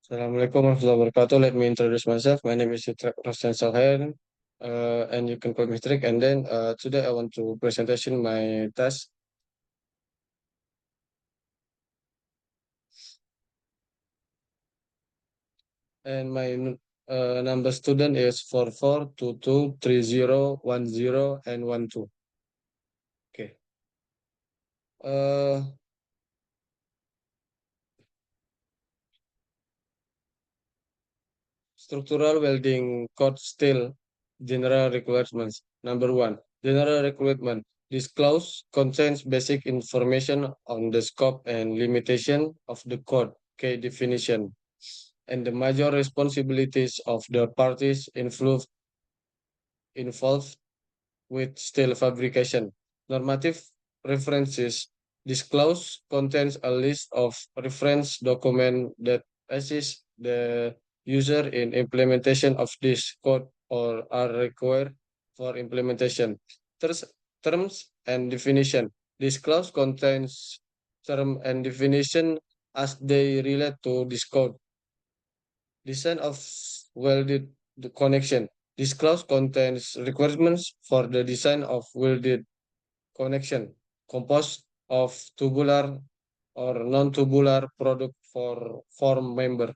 Assalamualaikum warahmatullahi wabarakatuh. Let me introduce myself. My name is Yitra Roshan Salhen, and you can call me Trick. And then today I want to presentation my task, and my number student is 44223010 and 12. Okay. Uh, Structural welding code steel general requirements. Number one, general requirement. This clause contains basic information on the scope and limitation of the code, okay, definition, and the major responsibilities of the parties involved with steel fabrication. Normative references. This clause contains a list of reference documents that assist the user in implementation of this code or are required for implementation. Terms, terms and definition. This clause contains term and definition as they relate to this code. Design of welded connection. This clause contains requirements for the design of welded connection composed of tubular or non-tubular product for form member.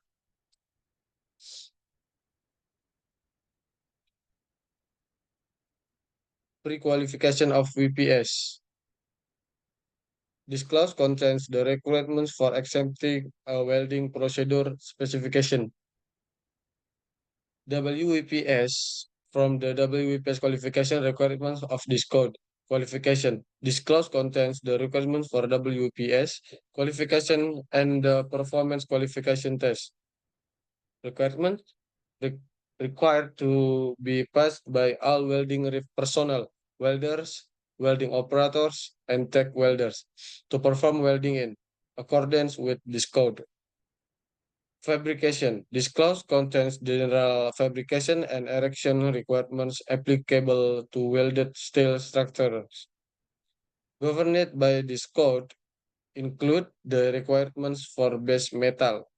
Pre-qualification of VPS. This clause contains the requirements for accepting a welding procedure specification. WEPS from the WEPS qualification requirements of this code. Qualification. This clause contains the requirements for WPS qualification and the performance qualification test. Requirement re- required to be passed by all welding personnel, welders, welding operators, and tech welders to perform welding in accordance with this code. Fabrication. This clause contains general fabrication and erection requirements applicable to welded steel structures. Governed by this code include the requirements for base metal,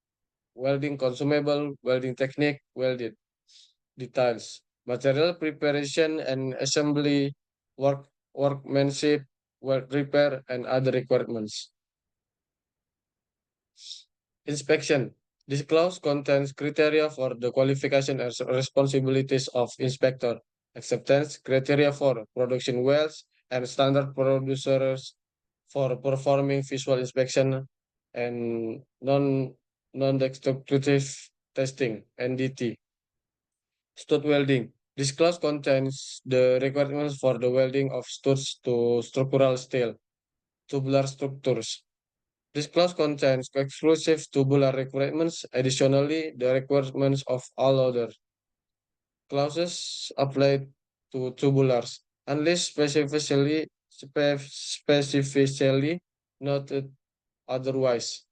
welding consumable, welding technique, welded details, material preparation and assembly, workmanship, weld repair, and other requirements. Inspection. This clause contains criteria for the qualification and responsibilities of inspector, acceptance criteria for production wells, and standard producers for performing visual inspection and non-destructive testing (NDT). Stud welding. This clause contains the requirements for the welding of studs to structural steel, tubular structures. This clause contains exclusive tubular requirements. Additionally, the requirements of all other clauses apply to tubulars, unless specifically noted otherwise.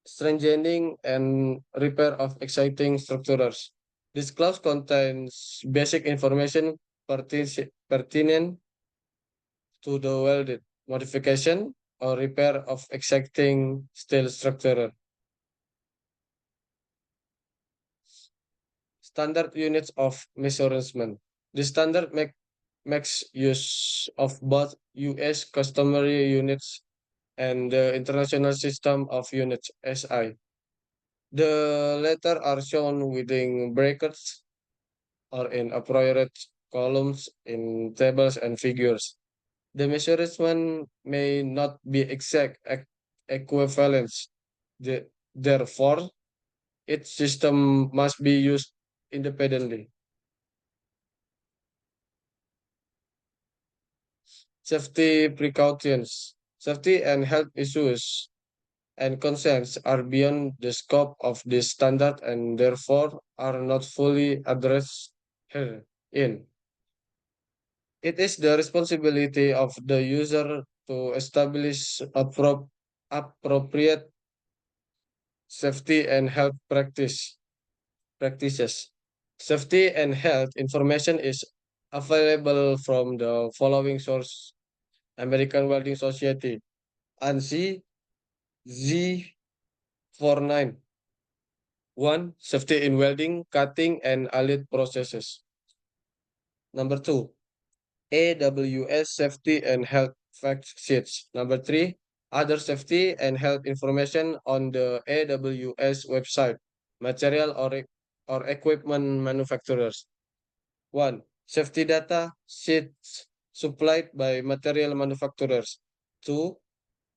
Strengthening and repair of exciting structures. This clause contains basic information pertinent to the welded modification or repair of exacting steel structure. Standard units of measurement. The standard makes use of both US customary units and the International System of Units (SI). The latter are shown within brackets or in appropriate columns in tables and figures. The measurement may not be exact equivalence. Therefore, each system must be used independently. Safety precautions. Safety and health issues and concerns are beyond the scope of this standard and therefore are not fully addressed here. In it is the responsibility of the user to establish appropriate safety and health practices. Safety and health information is available from the following source: American Welding Society, ANSI Z49, One, safety in welding, cutting, and allied processes. Number two, AWS safety and health fact sheets. Number three, other safety and health information on the AWS website, material or equipment manufacturers. One, safety data sheets supplied by material manufacturers. Two,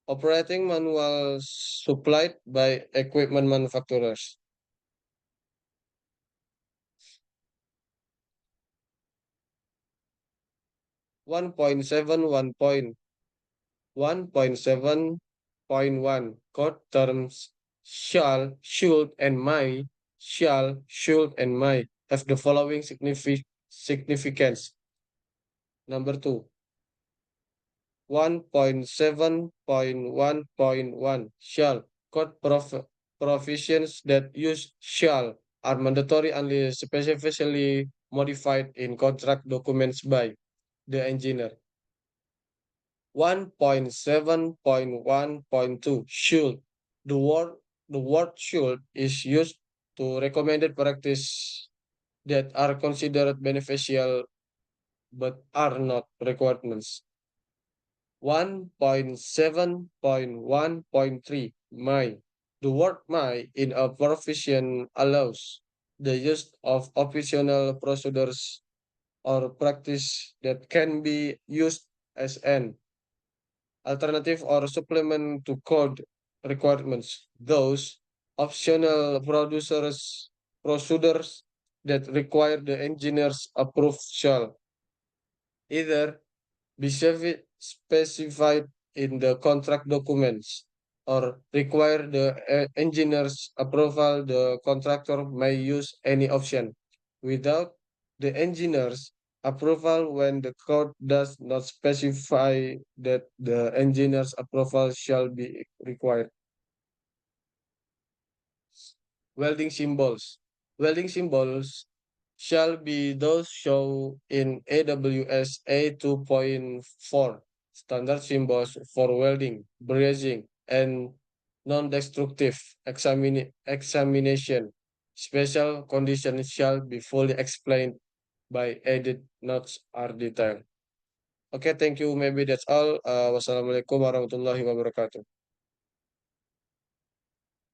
operating manuals supplied by equipment manufacturers. 1.7.1.1 code terms shall, should, and may have the following significance. Number two, 1.7.1.1 shall code provisions that use shall are mandatory unless specifically modified in contract documents by the engineer. 1.7.1.2 should. The word the word should is used to recommended practice that are considered beneficial but are not requirements. 1.7.1.3 may. The word may in a provision allows the use of optional procedures or practice that can be used as an alternative or supplement to code requirements. Those optional procedures that require the engineer's approval shall either be specified in the contract documents or require the engineer's approval. The contractor may use any option without the engineer's approval when the code does not specify that the engineer's approval shall be required. Welding symbols. Welding symbols shall be those shown in AWS A2.4 standard symbols for welding, brazing, and non-destructive examination. Special conditions shall be fully explained by edit notes or detail. Okay, thank you. Maybe that's all. Wassalamualaikum warahmatullahi wabarakatuh.